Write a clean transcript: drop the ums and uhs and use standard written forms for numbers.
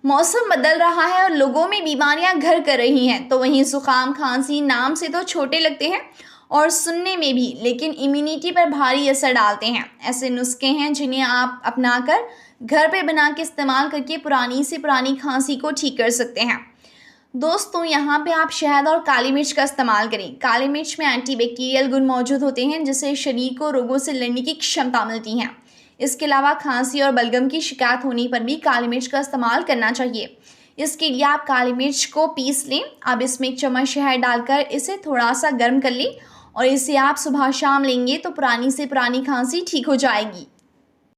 मौसम बदल रहा है और लोगों में बीमारियां घर कर रही हैं, तो वहीं जुकाम खांसी नाम से तो छोटे लगते हैं और सुनने में भी, लेकिन इम्यूनिटी पर भारी असर डालते हैं। ऐसे नुस्खे हैं जिन्हें आप अपनाकर घर पे बना के इस्तेमाल करके पुरानी से पुरानी खांसी को ठीक कर सकते हैं। दोस्तों, यहाँ पे आप शहद और काली मिर्च का इस्तेमाल करें। काली मिर्च में एंटीबैक्टीरियल गुण मौजूद होते हैं, जिससे शरीर को रोगों से लड़ने की क्षमता मिलती है। इसके अलावा खांसी और बलगम की शिकायत होने पर भी काली मिर्च का इस्तेमाल करना चाहिए। इसके लिए आप काली मिर्च को पीस लें। अब इसमें 1 चम्मच शहद डालकर इसे थोड़ा सा गर्म कर लें और इसे आप सुबह शाम लेंगे तो पुरानी से पुरानी खांसी ठीक हो जाएगी।